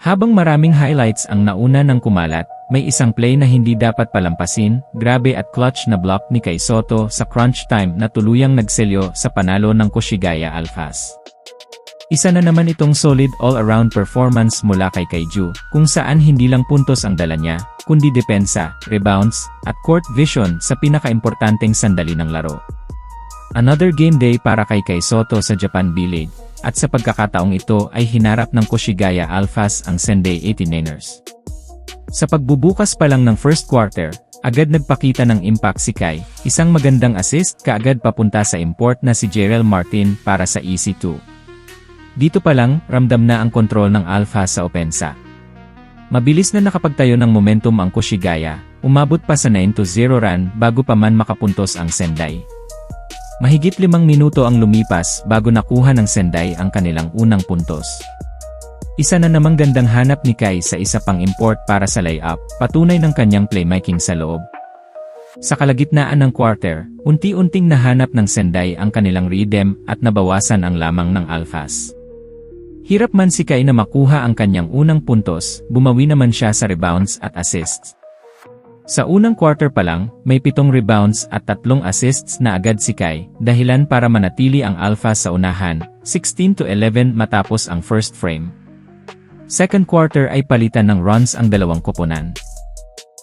Habang maraming highlights ang nauna ng kumalat, may isang play na hindi dapat palampasin, grabe at clutch na block ni Kai Sotto sa crunch time na tuluyang nagselyo sa panalo ng Koshigaya Alphas. Isa na naman itong solid all-around performance mula kay Kaiju, kung saan hindi lang puntos ang dala niya, kundi depensa, rebounds, at court vision sa pinakaimportanteng sandali ng laro. Another game day para kay Kai Sotto sa Japan B-League, at sa pagkakataong ito ay hinarap ng Koshigaya Alphas ang Sendai 89ers. Sa pagbubukas pa lang ng first quarter, agad nagpakita ng impact si Kai, isang magandang assist kaagad papunta sa import na si Jarrell Martin para sa EC2. Dito pa lang, ramdam na ang kontrol ng Alphas sa opensa. Mabilis na nakapagtayo ng momentum ang Koshigaya, umabot pa sa 9-0 run bago pa man makapuntos ang Sendai. Mahigit 5 minuto ang lumipas bago nakuha ng Sendai ang kanilang unang puntos. Isa na namang gandang hanap ni Kai sa isa pang import para sa layup, patunay ng kanyang playmaking sa loob. Sa kalagitnaan ng quarter, unti-unting nahanap ng Sendai ang kanilang rhythm at nabawasan ang lamang ng Alphas. Hirap man si Kai na makuha ang kanyang unang puntos, bumawi naman siya sa rebounds at assists. Sa unang quarter pa lang, may 7 rebounds at 3 assists na agad si Kai, dahilan para manatili ang Alphas sa unahan, 16-11 matapos ang first frame. Second quarter ay palitan ng runs ang dalawang koponan.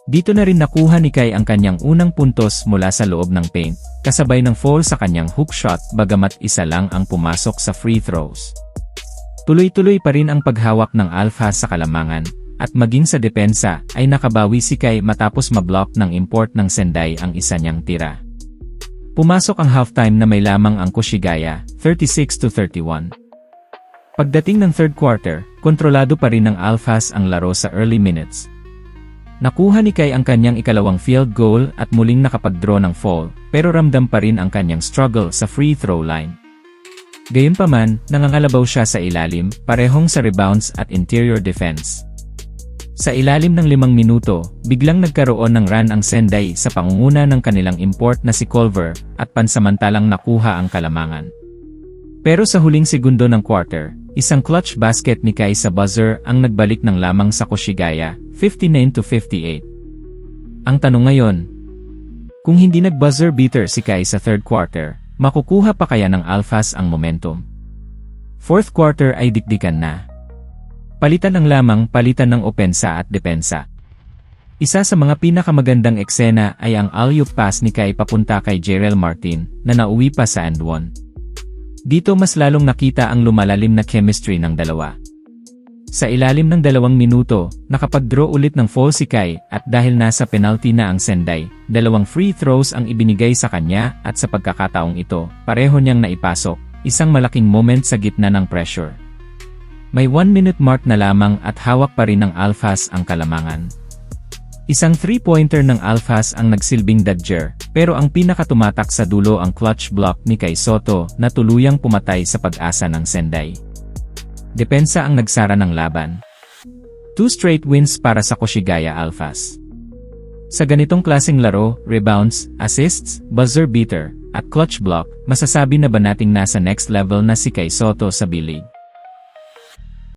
Dito na rin nakuha ni Kai ang kanyang unang puntos mula sa loob ng paint, kasabay ng foul sa kanyang hook shot bagamat isa lang ang pumasok sa free throws. Tuloy-tuloy pa rin ang paghawak ng Alphas sa kalamangan, at maging sa depensa ay nakabawi si Kai matapos mablock ng import ng Sendai ang isa niyang tira. Pumasok ang halftime na may lamang ang Koshigaya, 36-31. Pagdating ng third quarter, kontrolado pa rin ng Alphas ang laro sa early minutes. Nakuha ni Kai ang kanyang ikalawang field goal at muling nakapag-draw ng foul, pero ramdam pa rin ang kanyang struggle sa free throw line. Gayunpaman, nangangalabaw siya sa ilalim, parehong sa rebounds at interior defense. Sa ilalim ng 5 minuto, biglang nagkaroon ng run ang Sendai sa pangunguna ng kanilang import na si Culver, at pansamantalang nakuha ang kalamangan. Pero sa huling segundo ng quarter, isang clutch basket ni Kai sa buzzer ang nagbalik ng lamang sa Koshigaya, 59-58. Ang tanong ngayon, kung hindi nag-buzzer beater si Kai sa third quarter, makukuha pa kaya ng Alphas ang momentum? Fourth quarter ay dikdikan na. Palitan ang lamang, palitan ng opensa at depensa. Isa sa mga pinakamagandang eksena ay ang alley-oop pass ni Kai papunta kay Jarrell Martin, na nauwi pa sa and one. Dito mas lalong nakita ang lumalalim na chemistry ng dalawa. Sa ilalim ng 2 minuto, nakapag-draw ulit ng foul si Kai, at dahil nasa penalty na ang Sendai, 2 free throws ang ibinigay sa kanya at sa pagkakataong ito, pareho niyang naipasok, isang malaking moment sa gitna ng pressure. May 1-minute mark na lamang at hawak pa rin ng Alphas ang kalamangan. Isang 3-pointer ng Alphas ang nagsilbing dagger, pero ang pinakatumatak sa dulo ang clutch block ni Kai Sotto na tuluyang pumatay sa pag-asa ng Sendai. Depensa ang nagsara ng laban. 2 straight wins para sa Koshigaya Alphas. Sa ganitong klaseng laro, rebounds, assists, buzzer beater, at clutch block, masasabi na ba nating nasa next level na si Kai Sotto sa B-League?